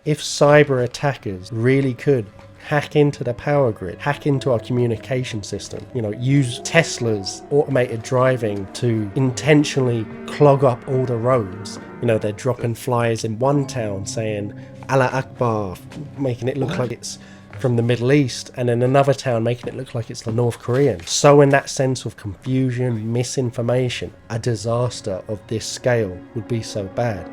if cyber attackers really could hack into the power grid, hack into our communication system, use Tesla's automated driving to intentionally clog up all the roads. They're dropping flyers in one town saying Allah Akbar, making it look like it's from the Middle East, and in another town making it look like it's the North Korean. So in that sense of confusion, misinformation, a disaster of this scale would be so bad.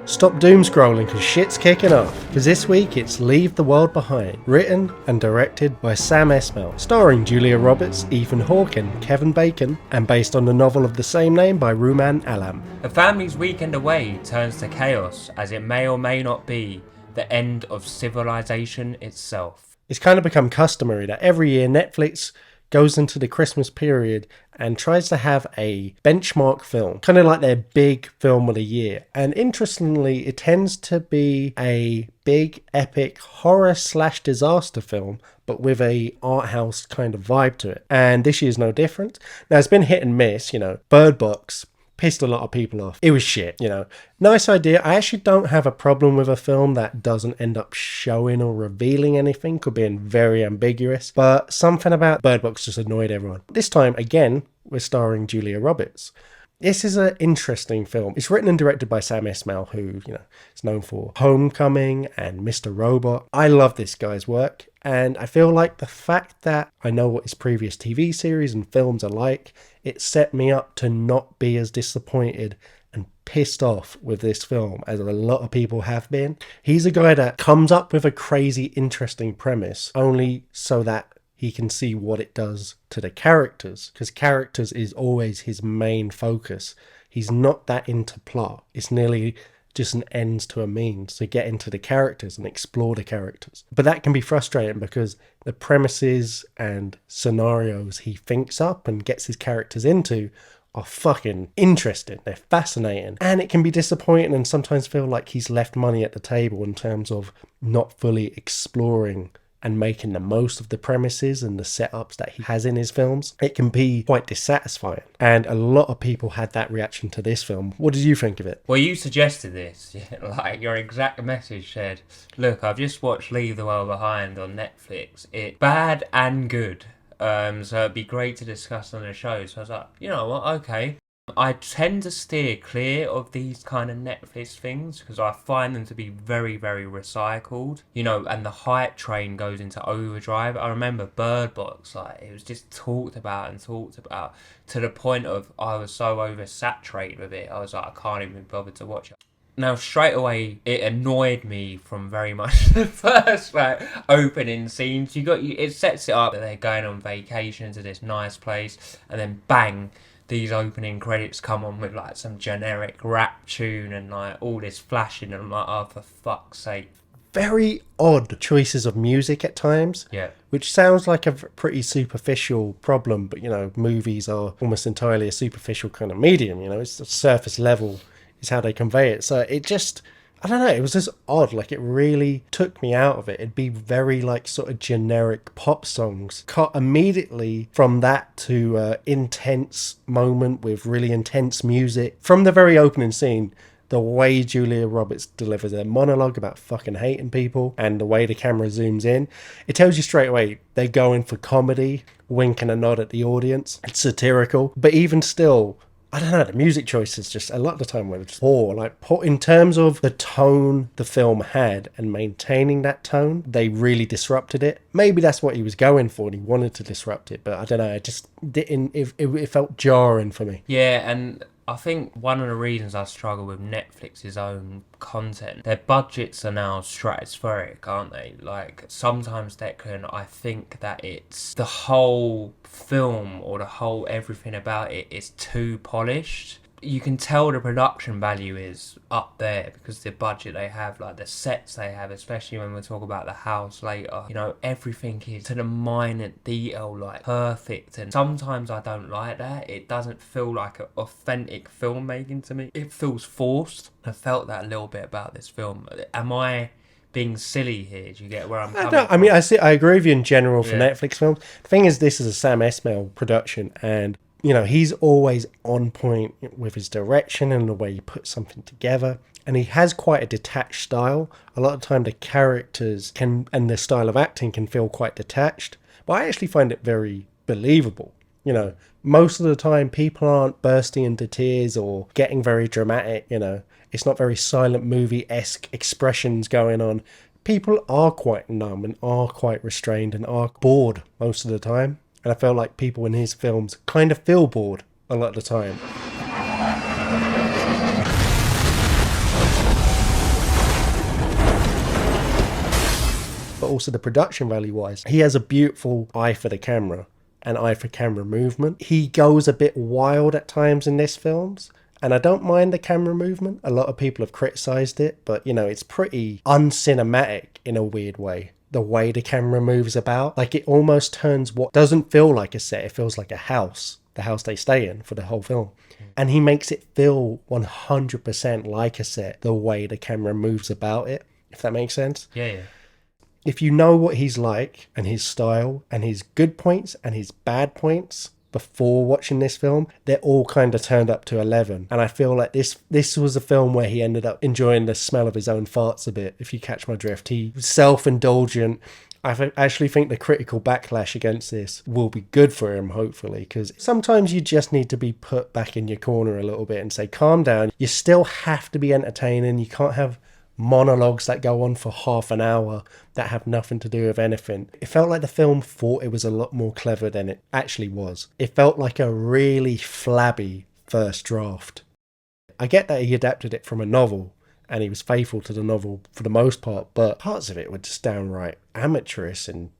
Stop doom scrolling because shit's kicking off. Because this week it's Leave the World Behind, written and directed by Sam Esmail, starring Julia Roberts, Ethan Hawke and Kevin Bacon, and based on the novel of the same name by Ruman Alam. A family's weekend away turns to chaos as it may or may not be the end of civilization itself. It's kind of become customary that every year Netflix goes into the Christmas period and tries to have a benchmark film, kind of like their big film of the year. And interestingly, it tends to be a big epic horror/disaster film, but with a art house kind of vibe to it. And this year's no different. Now, it's been hit and miss, Bird Box pissed a lot of people off. It was shit, Nice idea. I actually don't have a problem with a film that doesn't end up showing or revealing anything. Could be very ambiguous. But something about Bird Box just annoyed everyone. This time, again, we're starring Julia Roberts. This is an interesting film. It's written and directed by Sam Esmail, who, is known for Homecoming and Mr. Robot. I love this guy's work. And I feel like the fact that I know what his previous TV series and films are like, it set me up to not be as disappointed and pissed off with this film as a lot of people have been. He's a guy that comes up with a crazy, interesting premise only so that he can see what it does to the characters, because characters is always his main focus. He's not that into plot. It's nearly just an ends to a means to get into the characters and explore the characters. But that can be frustrating because the premises and scenarios he thinks up and gets his characters into are fucking interesting. They're fascinating. And it can be disappointing and sometimes feel like he's left money at the table in terms of not fully exploring and making the most of the premises and the setups that he has in his films. It can be quite dissatisfying. And a lot of people had that reaction to this film. What did you think of it? Well, you suggested this. Like, your exact message said, look, I've just watched Leave the World Behind on Netflix. It's bad and good. So it'd be great to discuss on the show. So I was like, you know what, okay. I tend to steer clear of these kind of Netflix things because I find them to be very, very recycled, and the hype train goes into overdrive. I remember Bird Box, it was just talked about to the point of I was so oversaturated with it. I was like, I can't even bother to watch it. Now, straight away, it annoyed me from very much the first opening scenes. It sets it up that they're going on vacation to this nice place, and then bang, these opening credits come on with some generic rap tune and all this flashing, and I'm like, oh, for fuck's sake. Very odd choices of music at times. Yeah. Which sounds like a pretty superficial problem, but movies are almost entirely a superficial kind of medium. It's the surface level is how they convey it. So it just, I don't know, it was just odd. It really took me out of it. It'd be very sort of generic pop songs. Cut immediately from that to intense moment with really intense music. From the very opening scene, the way Julia Roberts delivers a monologue about fucking hating people and the way the camera zooms in, it tells you straight away they're going for comedy, wink and a nod at the audience. It's satirical, but even still, I don't know, the music choices just a lot of the time were just poor. In terms of the tone the film had and maintaining that tone, they really disrupted it. Maybe that's what he was going for and he wanted to disrupt it, but I don't know, it just didn't, it felt jarring for me. Yeah, and I think one of the reasons I struggle with Netflix's own content, their budgets are now stratospheric, aren't they? Sometimes I think that it's the whole film or the whole everything about it is too polished. You can tell the production value is up there because the budget they have, the sets they have, especially when we talk about the house later, everything is to the minute detail, perfect. And sometimes I don't like that. It doesn't feel like authentic filmmaking to me. It feels forced. I felt that a little bit about this film. Am I being silly here? Do you get where I'm coming from? I mean, I agree with you in general for Netflix films. The thing is, this is a Sam Esmail production, and he's always on point with his direction and the way he puts something together. and he has quite a detached style. A lot of time the characters can, and the style of acting can feel quite detached, but I actually find it very believable. You know, most of the time people aren't bursting into tears or getting very dramatic. You know, it's not very silent movie-esque expressions going on. People are quite numb and are quite restrained and are bored most of the time. And I feel like people in his films kind of feel bored a lot of the time. But also the production value wise, he has a beautiful eye for the camera and eye for camera movement. He goes a bit wild at times in this films, and I don't mind the camera movement. A lot of people have criticized it, but you know, it's pretty uncinematic in a weird way. The way the camera moves about, like it almost turns what doesn't feel like a set, it feels like a house, the house they stay in for the whole film. And he makes it feel 100% like a set, the way the camera moves about it, if that makes sense. Yeah. If you know what he's like and his style and his good points and his bad points before watching this film, they're all kind of turned up to 11. And I feel like this was a film where he ended up enjoying the smell of his own farts a bit, if you catch my drift. He was self-indulgent. I actually think the critical backlash against this will be good for him, hopefully, because sometimes you just need to be put back in your corner a little bit and say, calm down. You still have to be entertaining. You can't have monologues that go on for half an hour that have nothing to do with anything. It felt like the film thought it was a lot more clever than it actually was. It felt like a really flabby first draft. I get that he adapted it from a novel and he was faithful to the novel for the most part, but parts of it were just downright amateurish and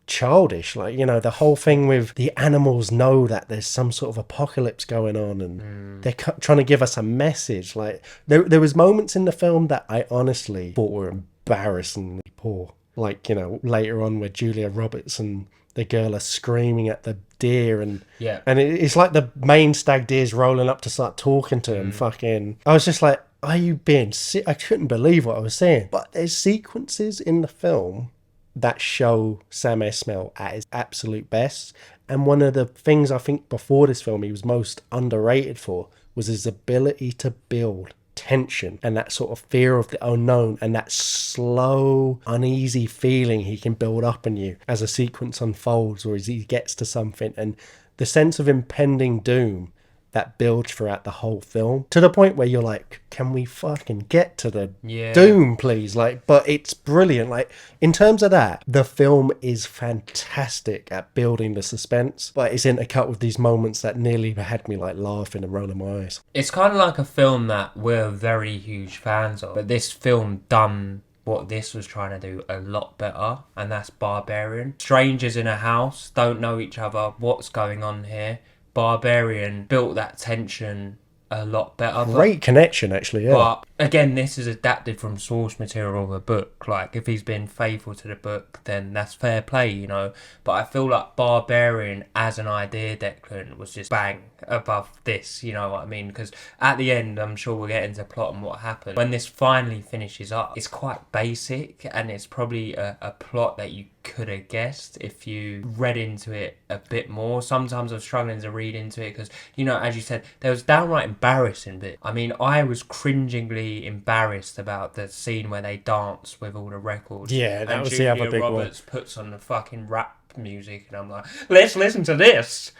childish. Like, you know, the whole thing with the animals know that there's some sort of apocalypse going on and they're trying to give us a message. Like there was moments in the film that I honestly thought were embarrassingly poor. Like, you know, later on where Julia Roberts and the girl are screaming at the deer and it's like the main stag deer's rolling up to start talking to him. Fucking, I was just like, are you being sick? I couldn't believe what I was seeing. But there's sequences in the film that show Sam Esmail at his absolute best. And one of the things I think before this film he was most underrated for was his ability to build tension and that sort of fear of the unknown and that slow, uneasy feeling he can build up in you as a sequence unfolds or as he gets to something, and the sense of impending doom that builds throughout the whole film to the point where you're like, can we fucking get to the doom, please? Like, but it's brilliant. Like, in terms of that, the film is fantastic at building the suspense, but it's intercut with these moments that nearly had me like laughing and rolling my eyes. It's kind of like a film that we're very huge fans of, but this film done what this was trying to do a lot better, and that's Barbarian. Strangers in a house, don't know each other, what's going on here? Barbarian built that tension a lot better. Great connection, actually, yeah. But again, this is adapted from source material of a book. Like, if he's been faithful to the book, then that's fair play, you know. But I feel like Barbarian as an idea, Declan, was just bang above this, you know what I mean? Because at the end, I'm sure we'll get into plot and what happened. When this finally finishes up, it's quite basic, and it's probably a plot that you could have guessed if you read into it a bit more. Sometimes I'm struggling to read into it because, you know, as you said, there was downright embarrassing bit. I mean, I was cringingly embarrassed about the scene where they dance with all the records. Yeah, that was Julia the other big Roberts puts on the fucking rap music, and I'm like, let's listen to this.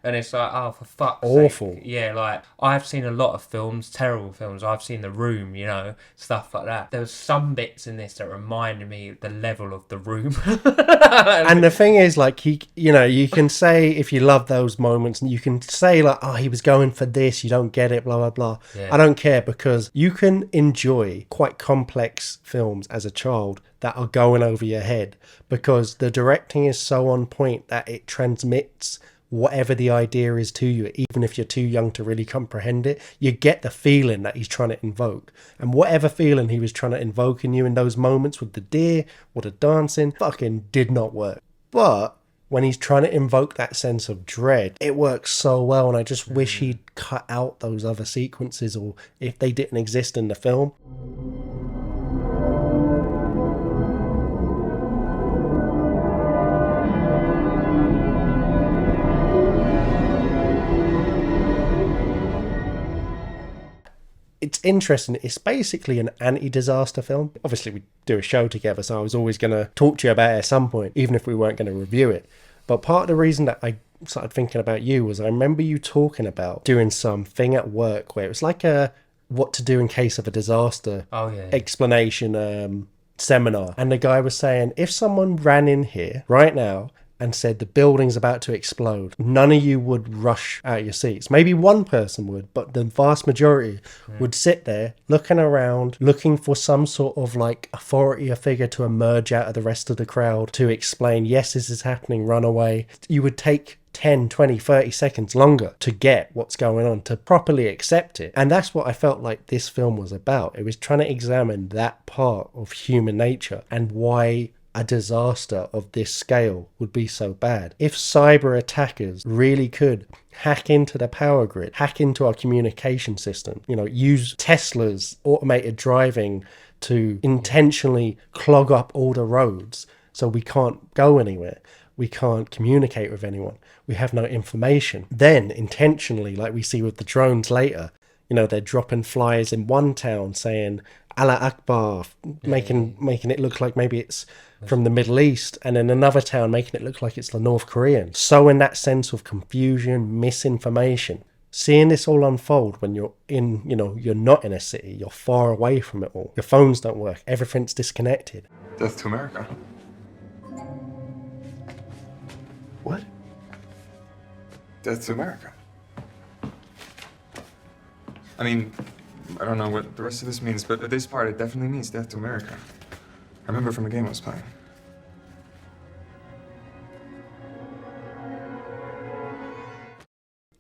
And it's like, oh, for fuck's awful. sake. Yeah, like, I've seen a lot of films, terrible films. I've seen The Room, you know, stuff like that. There was some bits in this that reminded me of the level of The Room. And the thing is, like, you know, you can say, if you love those moments, and you can say, like, oh, he was going for this, you don't get it, blah, blah, blah. Yeah. I don't care, because you can enjoy quite complex films as a child that are going over your head, because the directing is so on point that it transmits whatever the idea is to you, even if you're too young to really comprehend it. You get the feeling that he's trying to invoke, and whatever feeling he was trying to invoke in you in those moments with the deer or the dancing fucking did not work. But when he's trying to invoke that sense of dread, it works so well, and I just wish he'd cut out those other sequences, or if they didn't exist in the film. It's interesting. It's basically an anti-disaster film. Obviously, we do a show together, so I was always going to talk to you about it at some point, even if we weren't going to review it. But part of the reason that I started thinking about you was I remember you talking about doing something at work where it was like a what to do in case of a disaster explanation seminar. And the guy was saying, if someone ran in here right now and said the building's about to explode, none of you would rush out of your seats. Maybe one person would, but the vast majority would sit there looking around, looking for some sort of like authority or figure to emerge out of the rest of the crowd to explain, yes, this is happening, run away. You would take 10, 20, 30 seconds longer to get what's going on, to properly accept it. And that's what I felt like this film was about. It was trying to examine that part of human nature and why a disaster of this scale would be so bad. If cyber attackers really could hack into the power grid, hack into our communication system, use Tesla's automated driving to intentionally clog up all the roads so we can't go anywhere, we can't communicate with anyone, we have no information, then intentionally, like we see with the drones later, they're dropping flyers in one town saying Allah Akbar, making it look like maybe it's from the Middle East, and in another town making it look like it's the North Korean. So in that sense of confusion, misinformation, seeing this all unfold when you're you're not in a city, you're far away from it all. Your phones don't work, everything's disconnected. Death to America. What? Death to America. I mean, I don't know what the rest of this means, but this part, it definitely means death to America. I remember from a game I was playing.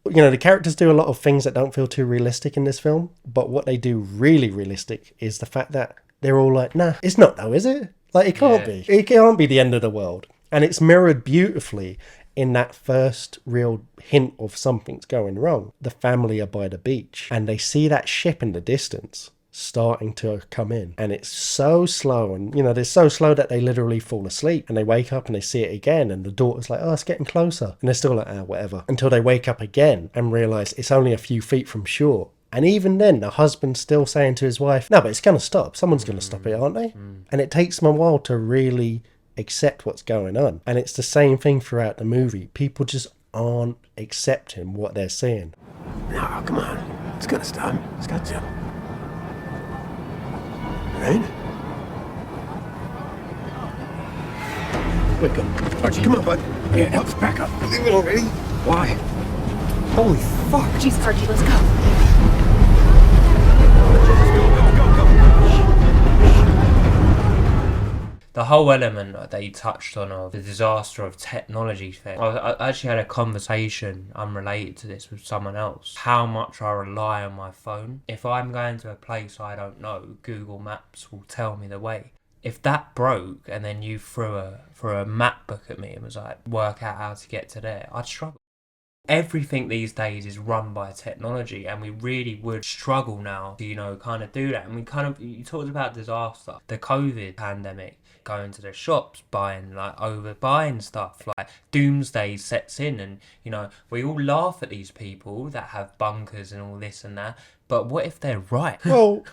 The characters do a lot of things that don't feel too realistic in this film, but what they do really realistic is the fact that they're all like, nah, it's not though, is it? Like, it can't be. It can't be the end of the world. And it's mirrored beautifully in that first real hint of something's going wrong. The family are by the beach and they see that ship in the distance starting to come in, and it's so slow, and they're so slow that they literally fall asleep, and they wake up and they see it again, and the daughter's like, oh, it's getting closer, and they're still like, whatever, until they wake up again and realize it's only a few feet from shore. And even then, the husband's still saying to his wife, no, but it's going to stop. Someone's going to stop it, aren't they? And it takes them a while to really accept what's going on. And it's the same thing throughout the movie. People just aren't accepting what they're seeing. No, come on. It's going to stop. It's got to. Right? Wake up. Archie, come on, bud. Yeah, help us back up. Leave it already. Why? Holy fuck. Jeez, Archie, let's go. The whole element that you touched on of the disaster of technology thing. I actually had a conversation unrelated to this with someone else. How much I rely on my phone. If I'm going to a place I don't know, Google Maps will tell me the way. If that broke and then you threw a map book at me and was like, work out how to get to there, I'd struggle. Everything these days is run by technology, and we really would struggle now to, kind of do that. And you talked about disaster, the COVID pandemic, going to the shops, overbuying stuff, like doomsday sets in, and, we all laugh at these people that have bunkers and all this and that, but what if they're right? Well,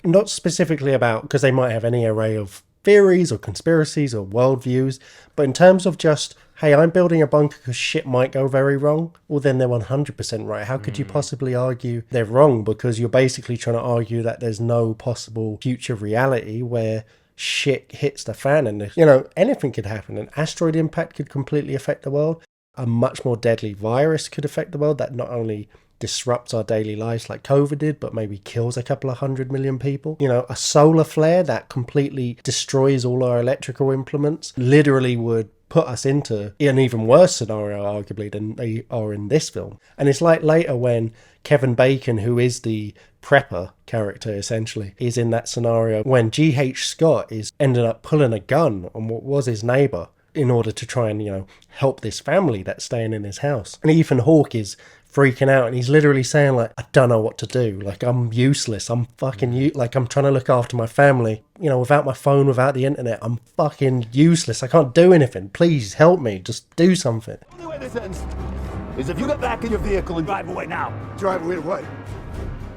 not specifically about, because they might have any array of theories or conspiracies or worldviews, but in terms of just, hey, I'm building a bunker because shit might go very wrong, well, then they're 100% right. How could you possibly argue they're wrong? Because you're basically trying to argue that there's no possible future reality where shit hits the fan and, anything could happen. An asteroid impact could completely affect the world. A much more deadly virus could affect the world that not only disrupts our daily lives like COVID did, but maybe kills a couple of 100 million people. A solar flare that completely destroys all our electrical implements literally would put us into an even worse scenario, arguably, than they are in this film. And it's like later when Kevin Bacon, who is the prepper character essentially, is in that scenario when G.H. Scott is ended up pulling a gun on what was his neighbour in order to try and, help this family that's staying in his house. And Ethan Hawke is freaking out, and he's literally saying, like, I don't know what to do. Like, I'm useless. I'm fucking like, I'm trying to look after my family. Without my phone, without the internet, I'm fucking useless. I can't do anything. Please help me. Just do something. The only way this ends is if you get back in your vehicle and drive away now. Drive away to what?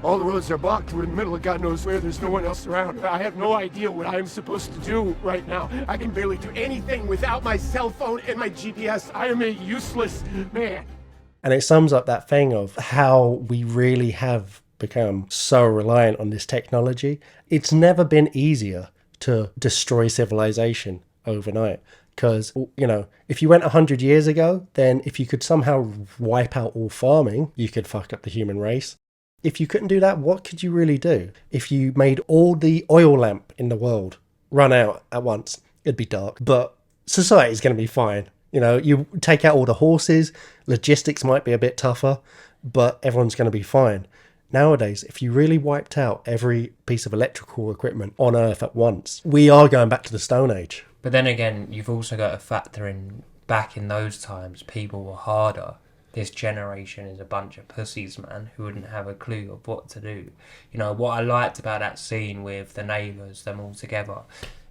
All the roads are blocked. We're in the middle of God knows where. There's no one else around. I have no idea what I am supposed to do right now. I can barely do anything without my cell phone and my GPS. I am a useless man. And it sums up that thing of how we really have become so reliant on this technology. It's never been easier to destroy civilization overnight. Because, you know, if you went 100 years ago, then if you could somehow wipe out all farming, you could fuck up the human race. If you couldn't do that, what could you really do? If you made all the oil lamp in the world run out at once, it'd be dark. But society's going to be fine. You know, you take out all the horses, logistics might be a bit tougher, but everyone's going to be fine. Nowadays, if you really wiped out every piece of electrical equipment on Earth at once, we are going back to the Stone Age. But then again, you've also got to factor in, back in those times, people were harder. This generation is a bunch of pussies, man, who wouldn't have a clue of what to do. You know, what I liked about that scene with the neighbours, them all together,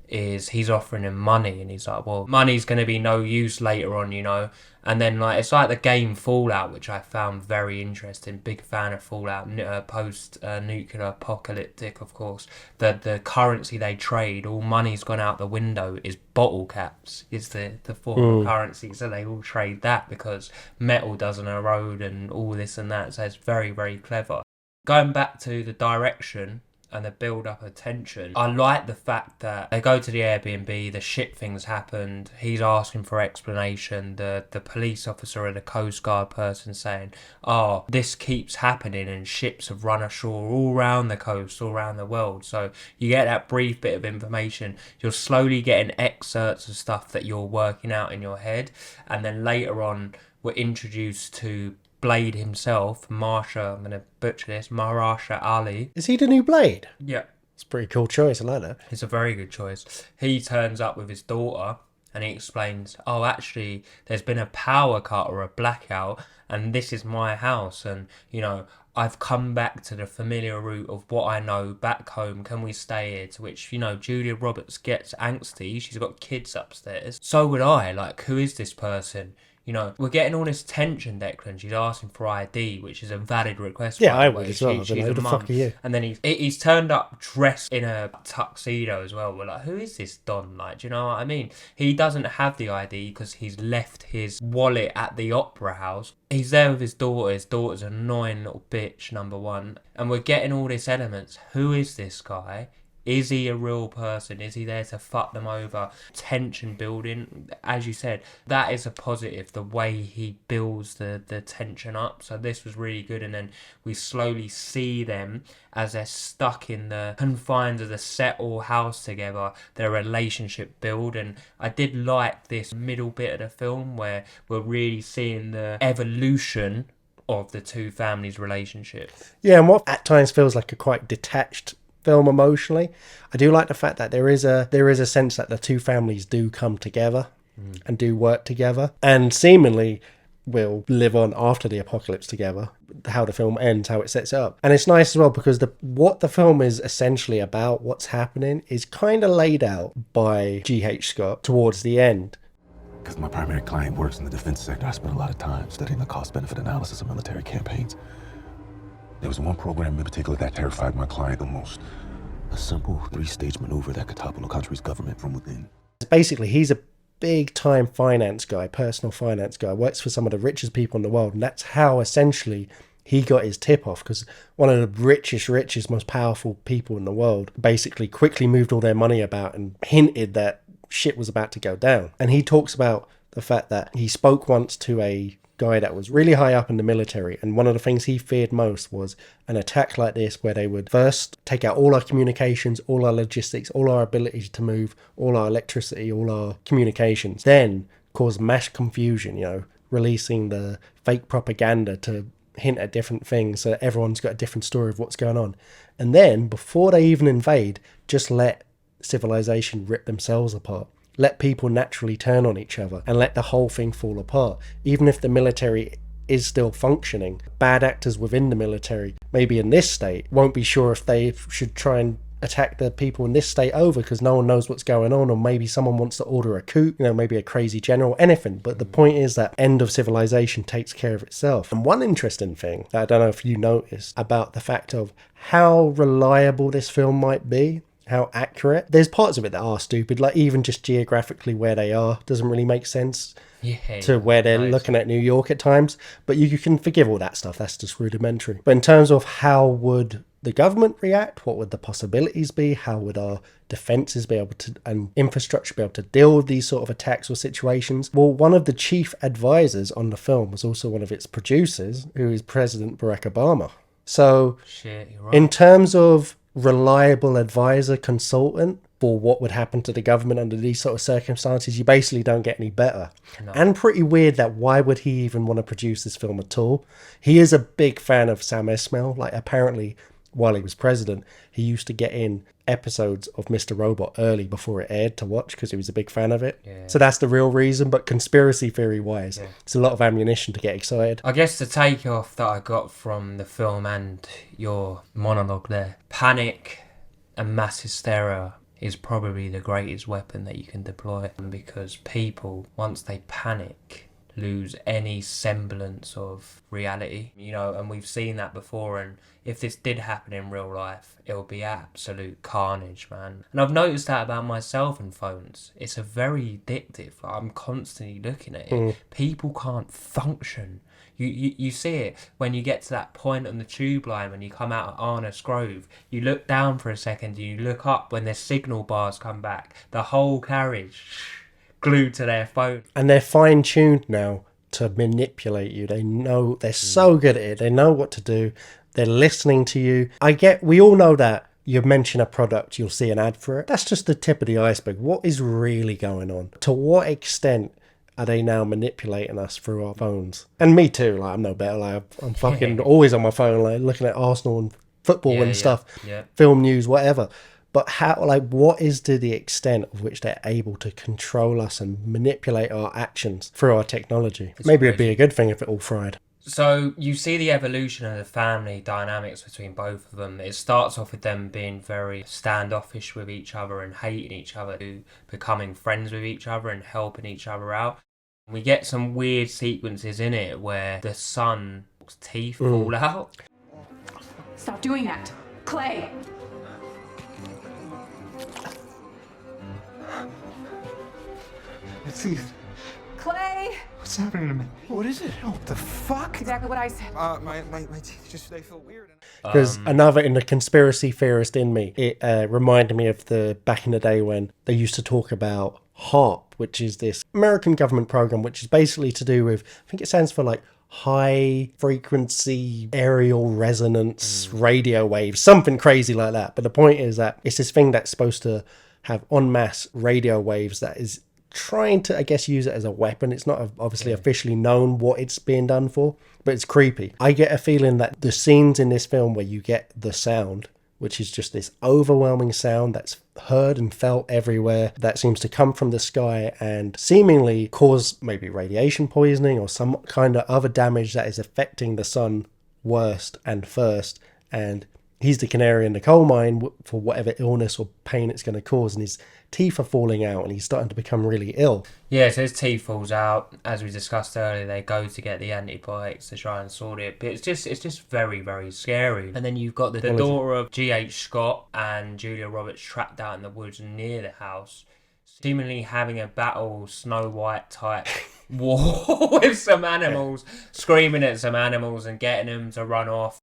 is he's offering him money and he's like, well, money's going to be no use later on, you know. And then, like, it's like the game Fallout, which I found very interesting. Big fan of Fallout, post-nuclear apocalyptic, of course. The currency they trade, all money's gone out the window, is bottle caps, is the form of currency. So they all trade that because metal doesn't erode and all this and that. So it's very, very clever. Going back to the direction and the build-up of tension, I like the fact that they go to the Airbnb, the shit things happened, he's asking for explanation, the police officer or the Coast Guard person saying, oh, this keeps happening and ships have run ashore all around the coast, all around the world. So you get that brief bit of information, you're slowly getting excerpts of stuff that you're working out in your head, and then later on we're introduced to Blade himself, I'm going to butcher this, Mahershala Ali. Is he the new Blade? Yeah. It's a pretty cool choice, I like that. It's a very good choice. He turns up with his daughter and he explains, oh, actually, there's been a power cut or a blackout and this is my house and, you know, I've come back to the familiar route of what I know back home. Can we stay here? To which, you know, Julia Roberts gets angsty. She's got kids upstairs. So would I. Like, who is this person? You know, we're getting all this tension, Declan. She's asking for ID, which is a valid request. Yeah, I would as well. She's who the fuck are you? And then he's turned up dressed in a tuxedo as well. We're like, who is this Don? Like, do you know what I mean? He doesn't have the ID because he's left his wallet at the opera house. He's there with his daughter. His daughter's an annoying little bitch, number one. And we're getting all these elements. Who is this guy? Is he a real person? Is he there to fuck them over? Tension building, as you said, that is a positive, the way he builds the tension up. So this was really good. And then we slowly see them as they're stuck in the confines of the set or house together, their relationship build. And I did like this middle bit of the film where we're really seeing the evolution of the two families' relationship. Yeah, and what at times feels like a quite detached film emotionally, I do like the fact that there is a sense that the two families do come together and do work together and seemingly will live on after the apocalypse together, how the film ends, how it sets it up. And it's nice as well because what the film is essentially about, what's happening, is kind of laid out by G.H. Scott towards the end. Because my primary client works in the defense sector, I spent a lot of time studying the cost-benefit analysis of military campaigns. There was one program in particular that terrified my client the most. A simple 3-stage maneuver that could topple a country's government from within. Basically, he's a big-time finance guy, personal finance guy, works for some of the richest people in the world, and that's how essentially he got his tip off, because one of the richest, most powerful people in the world basically quickly moved all their money about and hinted that shit was about to go down. And he talks about the fact that he spoke once to a guy that was really high up in the military, and one of the things he feared most was an attack like this where they would first take out all our communications, all our logistics, all our ability to move, all our electricity, all our communications, then cause mass confusion, you know, releasing the fake propaganda to hint at different things so that everyone's got a different story of what's going on. And then before they even invade, just let civilization rip themselves apart. Let people naturally turn on each other and let the whole thing fall apart. Even if the military is still functioning, bad actors within the military, maybe in this state, won't be sure if they should try and attack the people in this state over because no one knows what's going on, or maybe someone wants to order a coup, maybe a crazy general, anything. But the point is that end of civilization takes care of itself. And one interesting thing that I don't know if you noticed about the fact of how reliable this film might be, how accurate. There's parts of it that are stupid, like even just geographically where they are doesn't really make sense to where they're looking at New York at times. But you can forgive all that stuff. That's just rudimentary. But in terms of how would the government react, what would the possibilities be, how would our defenses be able to, and infrastructure be able to deal with these sort of attacks or situations? Well, one of the chief advisors on the film was also one of its producers, who is President Barack Obama. So Shit, you're right. in terms of reliable advisor, consultant for what would happen to the government under these sort of circumstances, you basically don't get any better. No. And pretty weird that why would he even want to produce this film at all? He is a big fan of Sam Esmail. Like, apparently while he was president, he used to get in episodes of Mr. Robot early before it aired to watch because he was a big fan of it. Yeah. So that's the real reason. But conspiracy theory wise, it's a lot of ammunition to get excited. I guess the takeoff that I got from the film and your monologue there, panic and mass hysteria is probably the greatest weapon that you can deploy, because people, once they panic, lose any semblance of reality, and we've seen that before. And if this did happen in real life, it'll be absolute carnage, man. And I've noticed that about myself and phones. It's a very addictive. I'm constantly looking at it. People can't function. You see it when you get to that point on the tube line when you come out of Arnos Grove. You look down for a second and you look up when their signal bars come back. The whole carriage glued to their phone. And they're fine-tuned now to manipulate you. They know, they're so good at it. They know what to do. They're listening to you. We all know that you mention a product, you'll see an ad for it. That's just the tip of the iceberg. What is really going on? To what extent are they now manipulating us through our phones? And me too. Like, I'm no better. Like, I'm fucking always on my phone, like looking at Arsenal and football and stuff, film news, whatever. But what is to the extent of which they're able to control us and manipulate our actions through our technology? Maybe it'd be a good thing if it all fried. So you see the evolution of the family dynamics between both of them. It starts off with them being very standoffish with each other and hating each other, to becoming friends with each other and helping each other out. We get some weird sequences in it where the son's teeth fall out. Stop doing that. Clay! My teeth. Clay! What's happening to me? What is it? What the fuck? Exactly what I said. My teeth just, they feel weird. Because another, in the conspiracy theorist in me, it reminded me of the back in the day when they used to talk about HAARP, which is this American government program, which is basically to do with, I think it stands for like high frequency aerial resonance radio waves, something crazy like that. But the point is that it's this thing that's supposed to have en masse radio waves that is trying to, I guess, use it as a weapon. It's not obviously officially known what it's being done for, but it's creepy. I get a feeling that the scenes in this film where you get the sound, which is just this overwhelming sound that's heard and felt everywhere, that seems to come from the sky and seemingly cause maybe radiation poisoning or some kind of other damage that is affecting the sun worst and first. And he's the canary in the coal mine for whatever illness or pain it's going to cause, and his teeth are falling out and he's starting to become really ill. Yeah, so his teeth falls out. As we discussed earlier, they go to get the antibiotics to try and sort it. But it's just very, very scary. And then you've got the daughter of G.H. Scott and Julia Roberts trapped out in the woods near the house, seemingly having a battle Snow White type war with some animals, screaming at some animals and getting them to run off.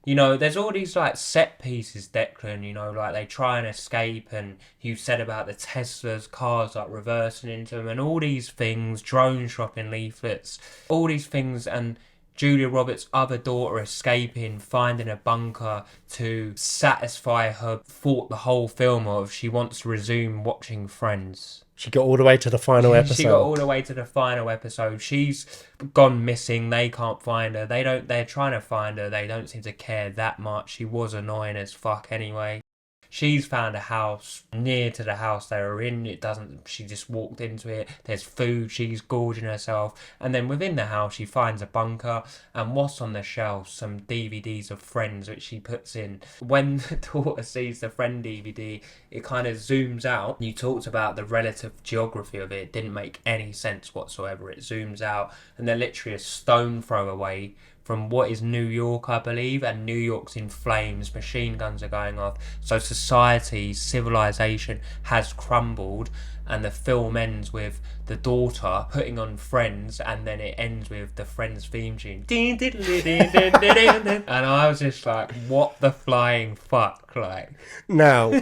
There's all these like set pieces, Declan, like they try and escape, and you said about the Tesla's cars like reversing into them and all these things, drone shopping leaflets, all these things, and Julia Roberts' other daughter escaping, finding a bunker to satisfy her thought the whole film of she wants to resume watching Friends. She got all the way to the final episode. She got all the way to the final episode. She's gone missing. They can't find her. They're trying to find her. They don't seem to care that much. She was annoying as fuck anyway. she's found a house near to the house they were in. She just walked into it. There's food. She's gorging herself. And then within the house, she finds a bunker. And what's on the shelf? Some DVDs of Friends, which she puts in. When the daughter sees the Friend DVD, it kind of zooms out. You talked about the relative geography of it. It didn't make any sense whatsoever. It zooms out, and they're literally a stone throw away from what is New York, I believe, and New York's in flames, machine guns are going off. So society, civilization has crumbled, and the film ends with the daughter putting on Friends, and then it ends with the Friends theme tune. And I was just like, what the flying fuck, like. Now,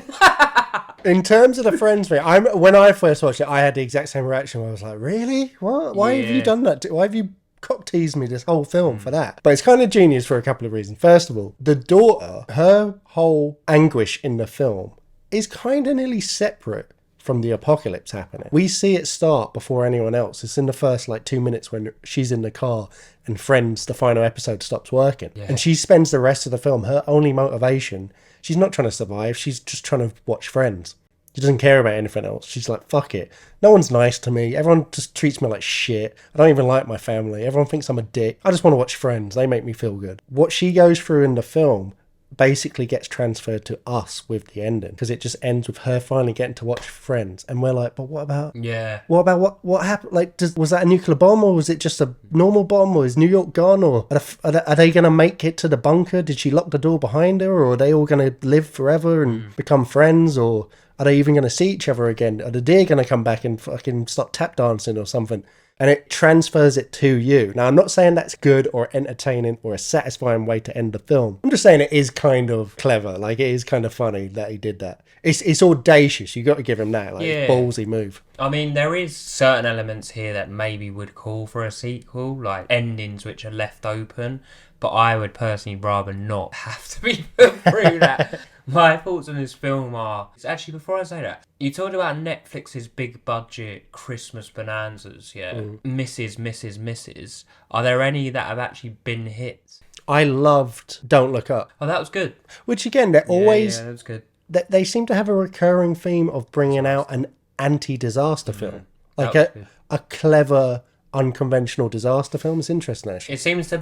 in terms of the Friends thing, when I first watched it, I had the exact same reaction. I was like, really? What? Why have you done that? Why have you cock teased me this whole film for that? But it's kind of genius for a couple of reasons. First of all, the daughter, her whole anguish in the film is kind of nearly separate from the apocalypse happening. We see it start before anyone else. It's in the first 2 minutes when she's in the car and Friends, the final episode, stops working. Yeah. And she spends the rest of the film, her only motivation, she's not trying to survive, she's just trying to watch Friends. She doesn't care about anything else. She's like, fuck it. No one's nice to me. Everyone just treats me like shit. I don't even like my family. Everyone thinks I'm a dick. I just want to watch Friends. They make me feel good. What she goes through in the film basically gets transferred to us with the ending, because it just ends with her finally getting to watch Friends, and we're like, but what about what happened? Was that a nuclear bomb, or was it just a normal bomb, or is New York gone, or are they gonna make it to the bunker? Did she lock the door behind her, or are they all gonna live forever and become friends, or are they even gonna see each other again? Are the deer gonna come back and fucking stop tap dancing or something? And it transfers it to you. Now, I'm not saying that's good or entertaining or a satisfying way to end the film. I'm just saying it is kind of clever. It is kind of funny that he did that. It's audacious. You got to give him that. It's a ballsy move. I mean, there is certain elements here that maybe would call for a sequel, like endings which are left open. But I would personally rather not have to be put through that. My thoughts on this film are... Actually, before I say that, you talked about Netflix's big budget Christmas bonanzas, Mrs. Are there any that have actually been hits? I loved Don't Look Up. Oh, that was good. Which, again, they're always... Yeah, that was good. They seem to have a recurring theme of bringing out an anti-disaster film. A clever... unconventional disaster film. Is interesting, actually. It seems to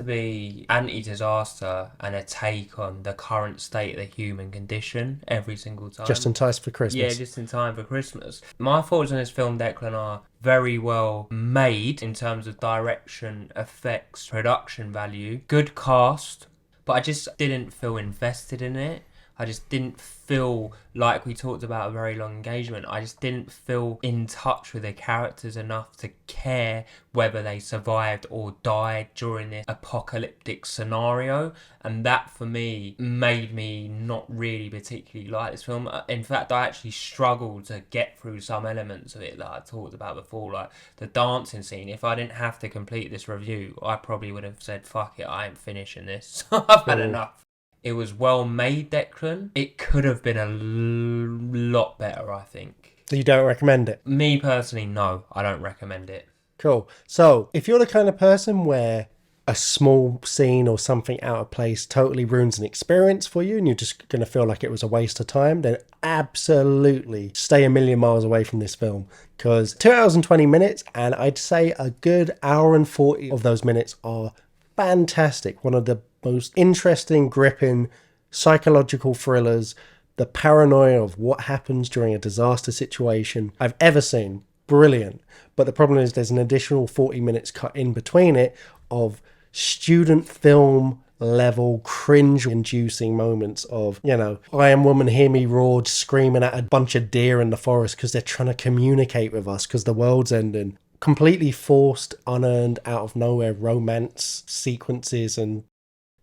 be anti-disaster and a take on the current state of the human condition every single time. Just in time for Christmas. Yeah, just in time for Christmas. My thoughts on this film, Declan, are very well made in terms of direction, effects, production value, good cast, but I just didn't feel invested in it. I just didn't feel like we talked about a very long engagement. I just didn't feel in touch with the characters enough to care whether they survived or died during this apocalyptic scenario. And that, for me, made me not really particularly like this film. In fact, I actually struggled to get through some elements of it that I talked about before, like the dancing scene. If I didn't have to complete this review, I probably would have said, fuck it, I ain't finishing this. I've had enough. It was well made, Declan. It could have been a lot better, I think. You don't recommend it? Me personally, no. I don't recommend it. Cool. So, if you're the kind of person where a small scene or something out of place totally ruins an experience for you and you're just going to feel like it was a waste of time, then absolutely stay a million miles away from this film. Because 2 hours and 20 minutes, and I'd say a good hour and 40 of those minutes are fantastic. One of the most interesting, gripping psychological thrillers, the paranoia of what happens during a disaster situation I've ever seen. Brilliant. But the problem is there's an additional 40 minutes cut in between it of student film level cringe inducing moments of, I Am Woman, Hear Me Roar, screaming at a bunch of deer in the forest because they're trying to communicate with us because the world's ending. Completely forced, unearned, out of nowhere romance sequences and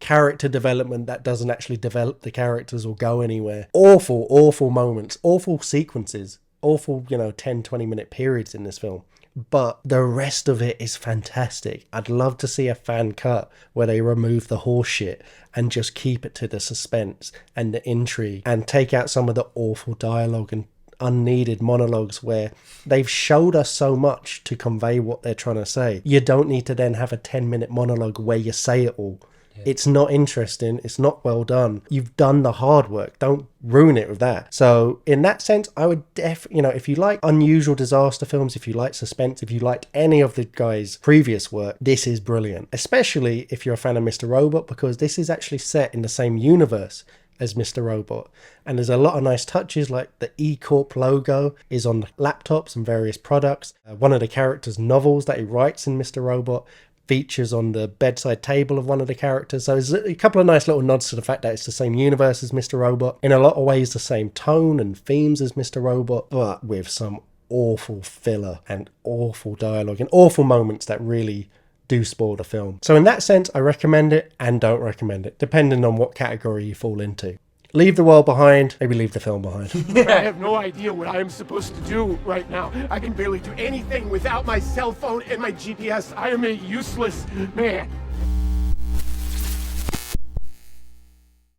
character development that doesn't actually develop the characters or go anywhere. Awful moments, awful sequences, awful 10-20 minute periods in this film, but the rest of it is fantastic. I'd love to see a fan cut where they remove the horse shit and just keep it to the suspense and the intrigue and take out some of the awful dialogue and unneeded monologues where they've showed us so much to convey what they're trying to say. You don't need to then have a 10-minute monologue where you say it all. It's not interesting. It's not well done. You've done the hard work. Don't ruin it with that. So in that sense, I would if you like unusual disaster films, if you like suspense, if you liked any of the guy's previous work, this is brilliant. Especially if you're a fan of Mr. Robot, because this is actually set in the same universe as Mr. Robot. And there's a lot of nice touches, like the E Corp logo is on laptops and various products. One of the characters' novels that he writes in Mr. Robot features on the bedside table of one of the characters. So there's a couple of nice little nods to the fact that it's the same universe as Mr. Robot. In a lot of ways, the same tone and themes as Mr. Robot, but with some awful filler and awful dialogue and awful moments that really do spoil the film. So in that sense, I recommend it and don't recommend it, depending on what category you fall into. Leave the world behind, maybe leave the film behind. I have no idea what I am supposed to do right now. I can barely do anything without my cell phone and my GPS. I am a useless man.